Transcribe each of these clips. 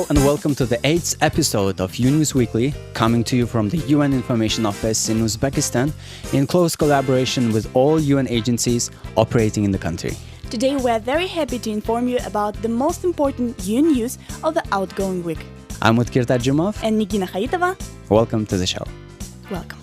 Hello and welcome to the 8th episode of UNews Weekly, coming to you from the UN Information Office in Uzbekistan, in close collaboration with all UN agencies operating in the country. Today we are very happy to inform you about the most important UN news of the outgoing week. I'm Utkir Tarjumov And Nigina Haitova. Welcome to the show. Welcome.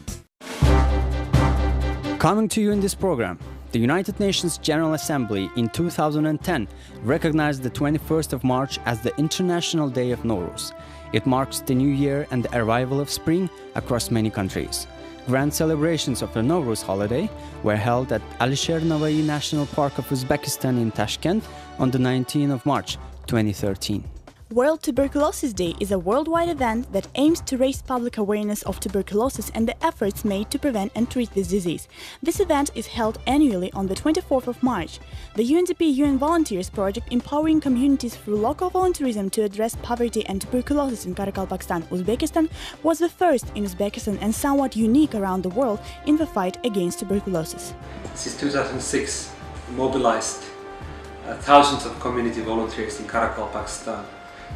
Coming to you in this program, the United Nations General Assembly in 2010 recognized the 21st of March as the International Day of Nowruz. It marks the new year and the arrival of spring across many countries. Grand celebrations of the Nowruz holiday were held at Alisher Navai National Park of Uzbekistan in Tashkent on the 19th of March 2013. World Tuberculosis Day is a worldwide event that aims to raise public awareness of tuberculosis and the efforts made to prevent and treat this disease. This event is held annually on the 24th of March. The UNDP UN Volunteers Project empowering communities through local volunteerism to address poverty and tuberculosis in Karakalpakstan, Uzbekistan, was the first in Uzbekistan and somewhat unique around the world in the fight against tuberculosis. Since 2006, mobilized thousands of community volunteers in Karakalpakstan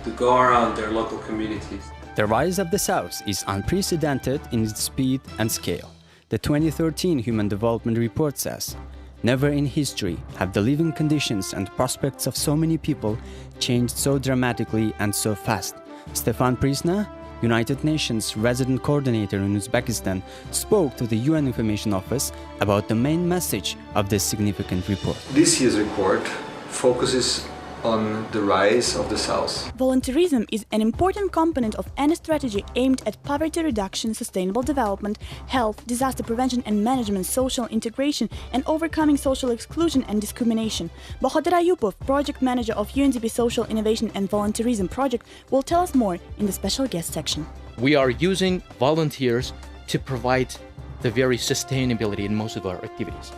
to go around their local communities. The rise of the South is unprecedented in its speed and scale. The 2013 Human Development Report says, "Never in history have the living conditions and prospects of so many people changed so dramatically and so fast." Stefan Prisna, United Nations resident coordinator in Uzbekistan, spoke to the UN Information Office about the main message of this significant report. This year's report focuses on the rise of the South. Volunteerism is an important component of any strategy aimed at poverty reduction, sustainable development, health, disaster prevention and management, social integration, and overcoming social exclusion and discrimination. Bahadur Ayupov, project manager of UNDP Social Innovation and Volunteerism Project, will tell us more in the special guest section. We are using volunteers to provide the very sustainability in most of our activities.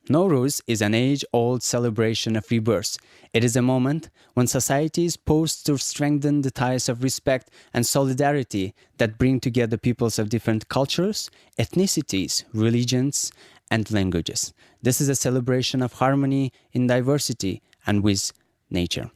Nowruz is an age-old celebration of rebirth. It is a moment when societies pose to strengthen the ties of respect and solidarity that bring together peoples of different cultures, ethnicities, religions, and languages. This is a celebration of harmony in diversity and with nature.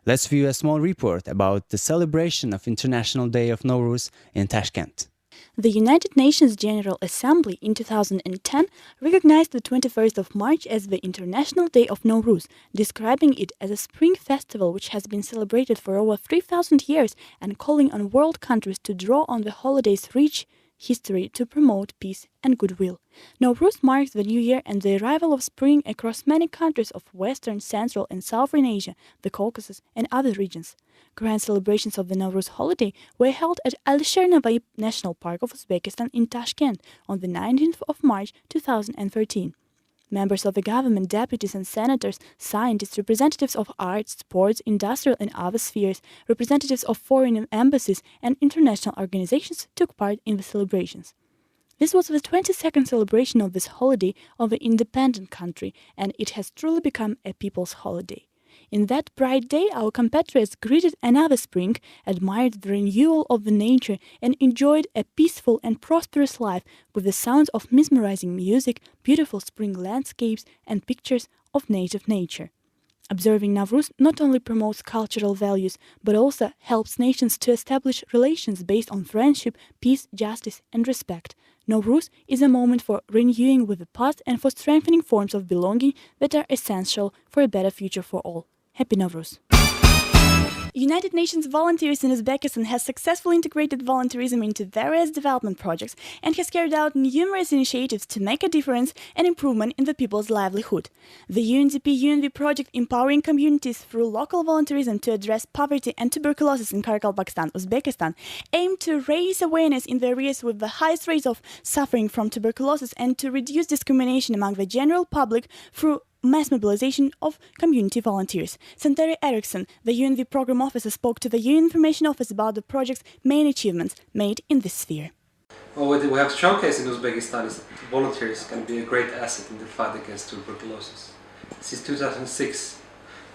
Let's view a small report about the celebration of International Day of Nowruz in Tashkent. The United Nations General Assembly in 2010 recognized the 21st of March as the International Day of Nowruz, describing it as a spring festival which has been celebrated for over 3,000 years and calling on world countries to draw on the holiday's rich history to promote peace and goodwill. Nowruz marks the new year and the arrival of spring across many countries of Western, Central and Southern Asia, the Caucasus and other regions. Grand celebrations of the Nowruz holiday were held at Alisher Navai National Park of Uzbekistan in Tashkent on the 19th of March 2013. Members of the government, deputies and senators, scientists, representatives of arts, sports, industrial and other spheres, representatives of foreign embassies and international organizations took part in the celebrations. This was the 22nd celebration of this holiday of the independent country, and it has truly become a people's holiday. In that bright day, our compatriots greeted another spring, admired the renewal of the nature, and enjoyed a peaceful and prosperous life with the sounds of mesmerizing music, beautiful spring landscapes, and pictures of native nature. Observing Nowruz not only promotes cultural values, but also helps nations to establish relations based on friendship, peace, justice, and respect. Nowruz is a moment for renewing with the past and for strengthening forms of belonging that are essential for a better future for all. Happy Nowruz! United Nations Volunteers in Uzbekistan has successfully integrated volunteerism into various development projects and has carried out numerous initiatives to make a difference and improvement in the people's livelihood. The UNDP-UNV project empowering communities through local volunteerism to address poverty and tuberculosis in Karakalpakstan, Uzbekistan, aimed to raise awareness in the areas with the highest rates of suffering from tuberculosis and to reduce discrimination among the general public through mass mobilization of community volunteers. Santeri Eriksson, the UNV program officer, spoke to the UN Information Office about the project's main achievements made in this sphere. Well, what we have showcased in Uzbekistan is that volunteers can be a great asset in the fight against tuberculosis. Since 2006,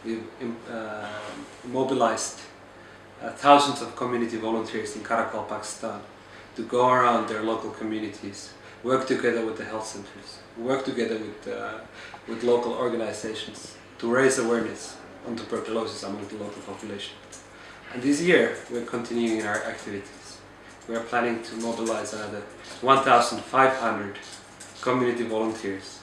we've mobilized thousands of community volunteers in Karakalpakstan to go around their local communities, work together with the health centers, work together with local organizations to raise awareness on tuberculosis among the local population. And this year we're continuing our activities. We are planning to mobilize another 1,500 community volunteers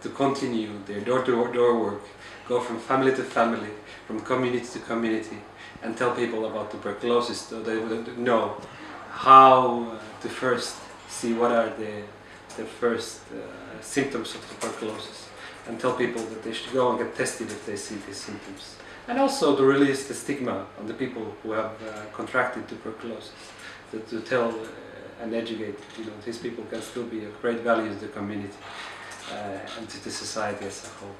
to continue their door-to-door work, go from family to family, from community to community, and tell people about tuberculosis so they would know how to first see what are the first symptoms of tuberculosis, and tell people that they should go and get tested if they see these symptoms. And also to release the stigma on the people who have contracted tuberculosis, to tell and educate, these people can still be of great value to the community and to the society as a whole.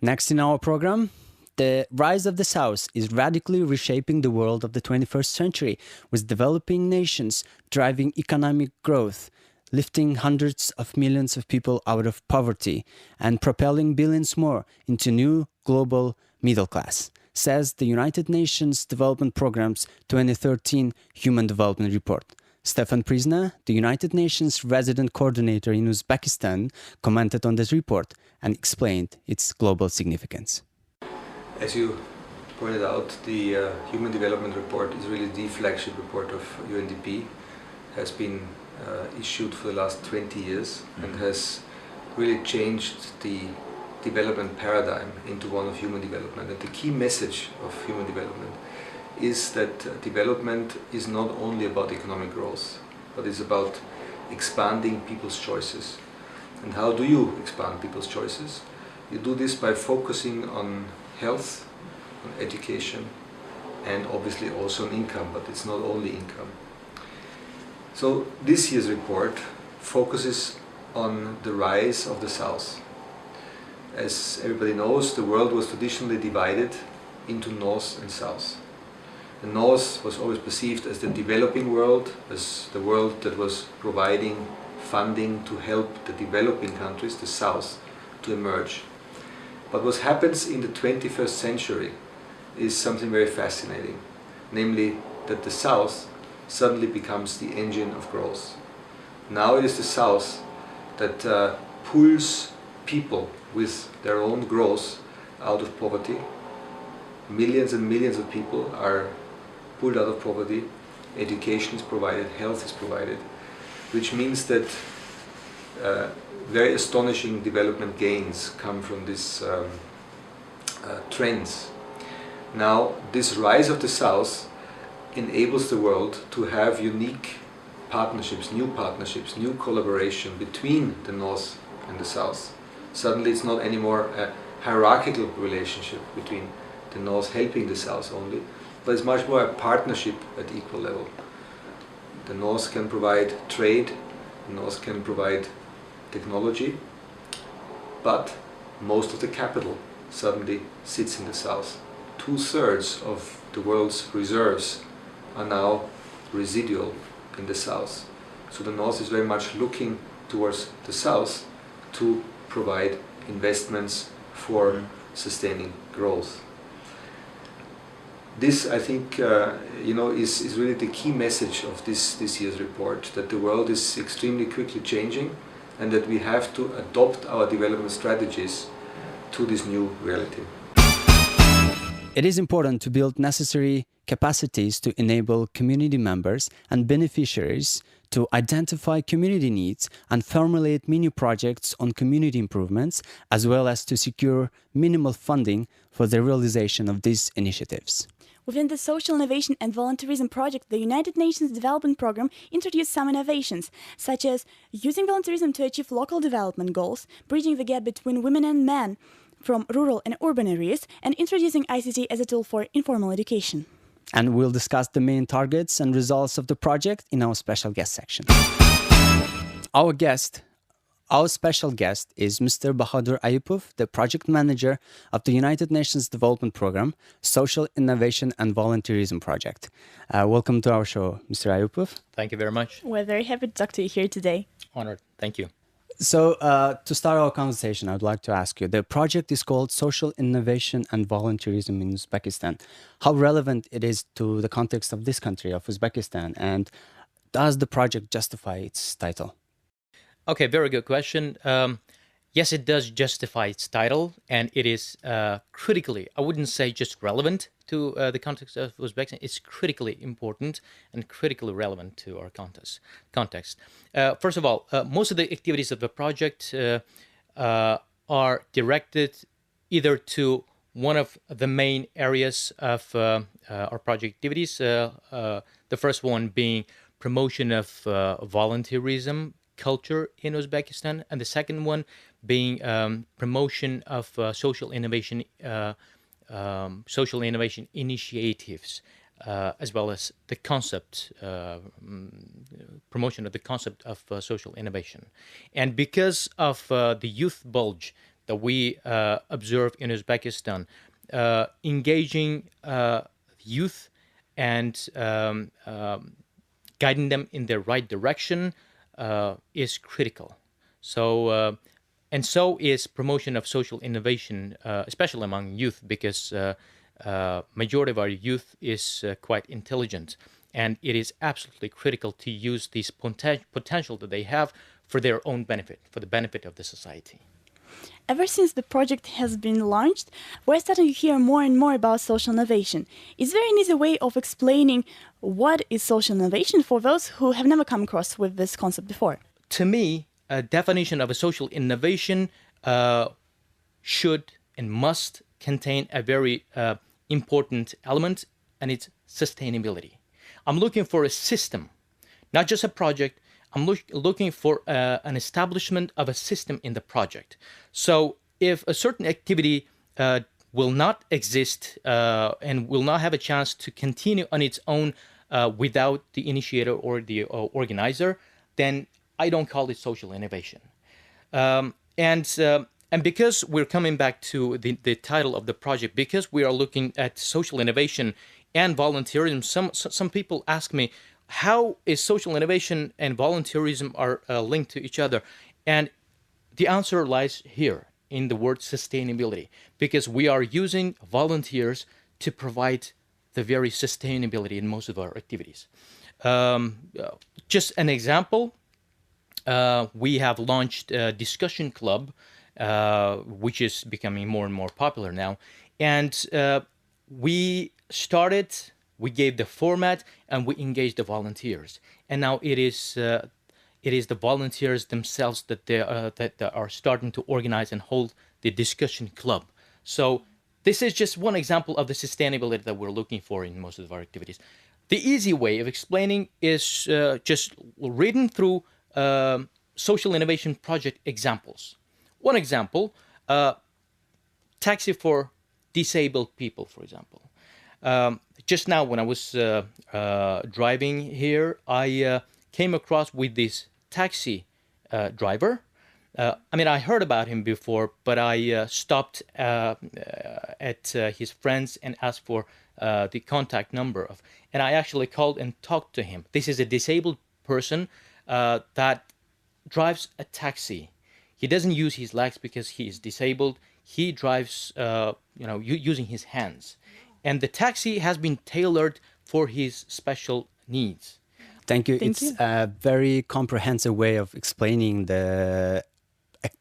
Next in our program, the rise of the South is radically reshaping the world of the 21st century, with developing nations driving economic growth, lifting hundreds of millions of people out of poverty, and propelling billions more into new global middle class, says the United Nations Development Programme's 2013 Human Development Report. Stefan Prizna, the United Nations resident coordinator in Uzbekistan, commented on this report and explained its global significance. As you pointed out, the Human Development Report is really the flagship report of UNDP, has been issued for the last 20 years and has really changed the development paradigm into one of human development. And the key message of human development is that development is not only about economic growth, but it's about expanding people's choices. And how do you expand people's choices? You do this by focusing on health, on education, and obviously also on income, but it's not only income. So this year's report focuses on the rise of the South. As everybody knows, the world was traditionally divided into North and South. The North was always perceived as the developing world, as the world that was providing funding to help the developing countries, the South, to emerge. But what happens in the 21st century is something very fascinating, namely that the South suddenly becomes the engine of growth. Now it is the South that pulls people with their own growth out of poverty. Millions and millions of people are pulled out of poverty, education is provided, health is provided, which means that very astonishing development gains come from these trends. Now, this rise of the South enables the world to have unique partnerships, new collaboration between the North and the South. Suddenly it's not anymore a hierarchical relationship between the North helping the South only, but it's much more a partnership at equal level. The North can provide trade, the North can provide technology, but most of the capital suddenly sits in the South. 2/3 of the world's reserves are now residual in the South. So the North is very much looking towards the South to provide investments for sustaining growth. This, I think, is really the key message of this year's report, that the world is extremely quickly changing and that we have to adopt our development strategies to this new reality. It is important to build necessary capacities to enable community members and beneficiaries to identify community needs and formulate mini projects on community improvements, as well as to secure minimal funding for the realization of these initiatives. Within the Social Innovation and Volunteerism Project, the United Nations Development Programme introduced some innovations, such as using volunteerism to achieve local development goals, bridging the gap between women and men from rural and urban areas, and introducing ICT as a tool for informal education. And we'll discuss the main targets and results of the project in our special guest section. Our special guest is Mr. Bahadur Ayupov, the project manager of the United Nations Development Programme, Social Innovation and Volunteerism Project. Welcome to our show, Mr. Ayupov. Thank you very much. We're very happy to talk to you here today. Honored. Thank you. So, to start our conversation, I'd like to ask you, the project is called Social Innovation and Volunteerism in Uzbekistan. How relevant it is to the context of this country, of Uzbekistan, and does the project justify its title? Okay, very good question. Yes, it does justify its title, and it is critically, I wouldn't say just relevant to the context of Uzbekistan, it's critically important and critically relevant to our context. First of all, most of the activities of the project are directed either to one of the main areas of our project activities. The first one being promotion of volunteerism culture in Uzbekistan, and the second one being promotion of social innovation initiatives, as well as the concept, promotion of the concept of social innovation. And because of the youth bulge that we observe in Uzbekistan, engaging youth and guiding them in the right direction is critical. So, and so is promotion of social innovation, especially among youth, because majority of our youth is quite intelligent, and it is absolutely critical to use this potential that they have for their own benefit, for the benefit of the society. Ever since the project has been launched, we're starting to hear more and more about social innovation. Is there an easy way of explaining what is social innovation for those who have never come across with this concept before? To me, a definition of a social innovation should and must contain a very important element, and it's sustainability. I'm looking for a system, not just a project. I'm looking for an establishment of a system in the project. So if a certain activity will not exist and will not have a chance to continue on its own without the initiator or the organizer, then I don't call it social innovation. And because we're coming back to the title of the project, because we are looking at social innovation and volunteerism, some people ask me, how is social innovation and volunteerism are linked to each other? And the answer lies here in the word sustainability, because we are using volunteers to provide the very sustainability in most of our activities. Just an example, we have launched a discussion club, which is becoming more and more popular now. And we gave the format, and we engaged the volunteers. And now it is the volunteers themselves that are starting to organize and hold the discussion club. So this is just one example of the sustainability that we're looking for in most of our activities. The easy way of explaining is just reading through social innovation project examples. One example, taxi for disabled people, for example. Just now when I was driving here, I came across with this taxi driver. I heard about him before, but I stopped at his friends and asked for the contact number and I actually called and talked to him. This is a disabled person that drives a taxi. He doesn't use his legs because he is disabled. He drives, using his hands. And the taxi has been tailored for his special needs. Thank you. It's a very comprehensive way of explaining the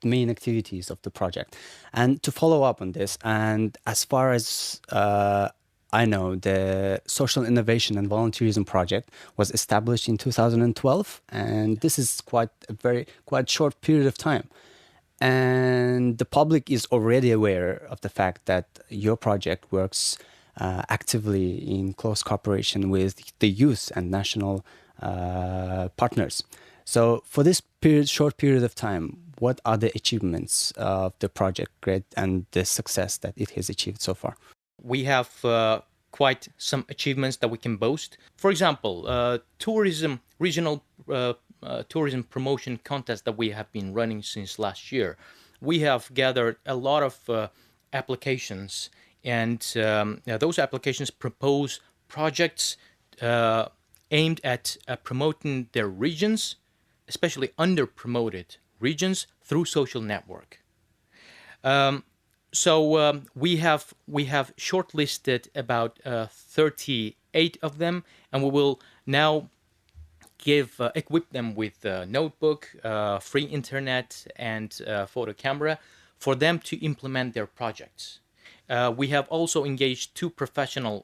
main activities of the project. And to follow up on this, and as far as I know, the Social Innovation and Volunteerism Project was established in 2012, and this is quite short period of time. And the public is already aware of the fact that your project works actively in close cooperation with the youth and national partners. So for this short period of time, what are the achievements of the project and the success that it has achieved so far? We have quite some achievements that we can boast. For example, regional tourism promotion contest that we have been running since last year. We have gathered a lot of applications, and those applications propose projects aimed at promoting their regions, especially under-promoted regions, through social network. So we have shortlisted about 38 of them, and we will now equip them with a notebook, free internet, and photo camera for them to implement their projects. We have also engaged two professionals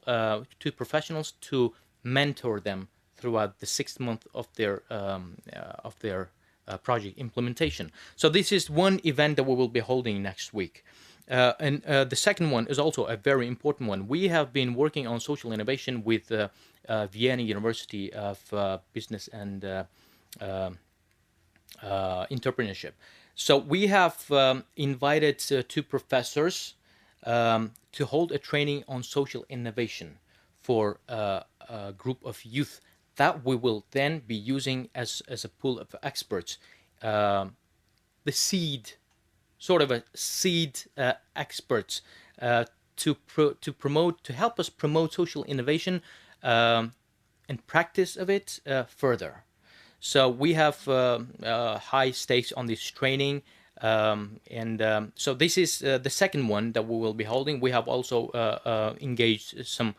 to mentor them throughout the 6 month of their project implementation. So this is one event that we will be holding next week. And the second one is also a very important one. We have been working on social innovation with Vienna University of Business and Entrepreneurship. So we have invited two professors to hold a training on social innovation for a group of youth that we will then be using as a pool of experts. The seed, sort of a seed experts to help us promote social innovation and practice of it further. So we have high stakes on this training, so this is the second one that we will be holding. We have also engaged some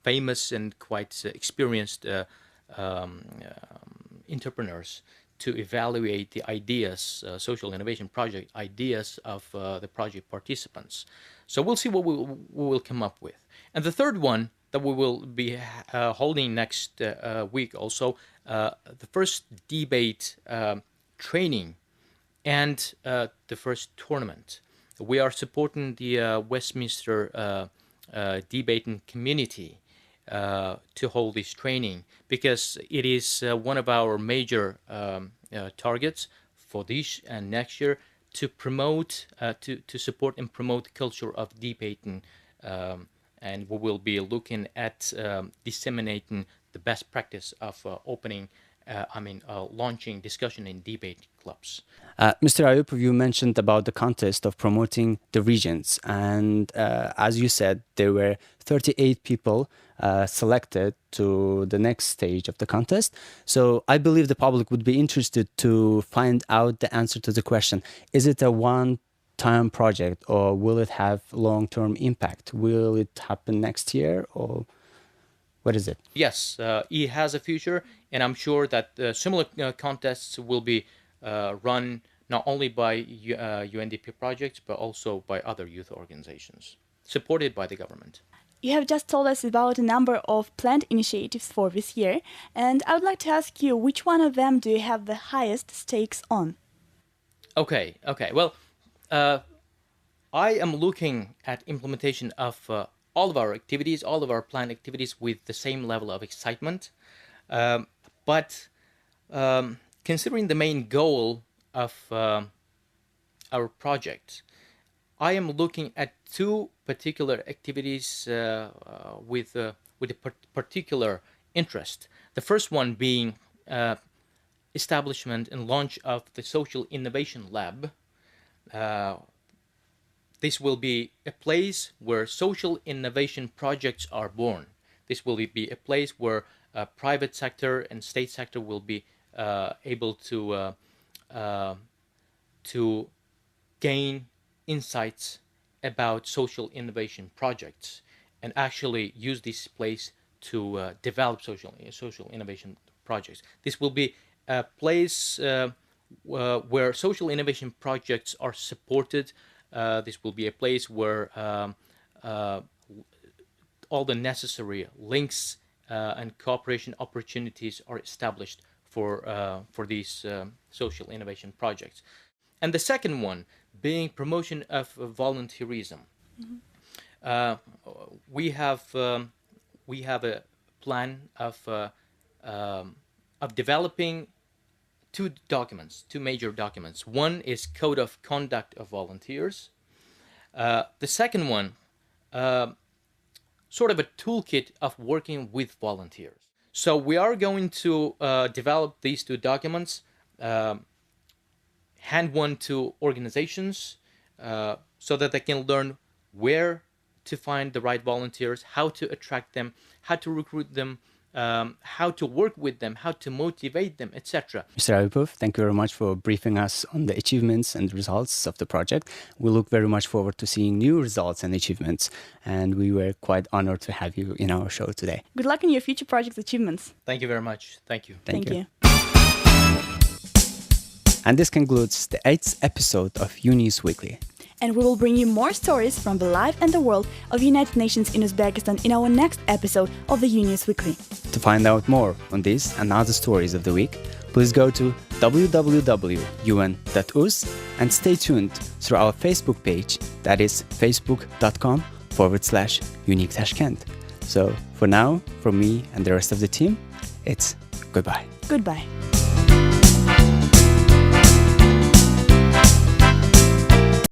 famous and quite experienced entrepreneurs to evaluate the ideas, social innovation project ideas of the project participants. So we'll see what we will come up with. And the third one that we will be holding next week also, the first debate training and the first tournament. We are supporting the Westminster debating community to hold this training because it is one of our major targets for this and next year to promote, to support and promote the culture of debating, and we will be looking at disseminating the best practice of launching discussion in debate clubs. Mr. Ayup, you mentioned about the contest of promoting the regions, and as you said, there were 38 people selected to the next stage of the contest. So I believe the public would be interested to find out the answer to the question: is it a one-time project, or will it have long-term impact? Will it happen next year, or what is it? Yes, it has a future, and I'm sure that similar contests will be run not only by UNDP projects, but also by other youth organizations, supported by the government. You have just told us about a number of planned initiatives for this year, and I would like to ask you, which one of them do you have the highest stakes on? Okay. Well, I am looking at implementation of all of our activities, all of our planned activities with the same level of excitement. But considering the main goal of our project, I am looking at two particular activities with a particular interest. The first one being establishment and launch of the Social Innovation Lab. This will be a place where social innovation projects are born. This will be a place where private sector and state sector will be able to gain insights about social innovation projects and actually use this place to develop social innovation projects. This will be a place where social innovation projects are supported. This will be a place where all the necessary links and cooperation opportunities are established for these social innovation projects. And the second one being promotion of volunteerism. Mm-hmm. We have a plan of developing two major documents. One is Code of Conduct of Volunteers. The second one, sort of a toolkit of working with volunteers. So we are going to develop these two documents, hand one to organizations so that they can learn where to find the right volunteers, how to attract them, how to recruit them, how to work with them, how to motivate them, etc. Mr. Aripov, thank you very much for briefing us on the achievements and results of the project. We look very much forward to seeing new results and achievements, and we were quite honored to have you in our show today. Good luck in your future projects achievements. Thank you very much. Thank you. Thank you. And this concludes the 8th episode of UNews Weekly. And we will bring you more stories from the life and the world of United Nations in Uzbekistan in our next episode of the UNews Weekly. To find out more on these and other stories of the week, please go to www.un.uz and stay tuned through our Facebook page, that is facebook.com/Unique Tashkent. So for now, from me and the rest of the team, it's goodbye. Goodbye.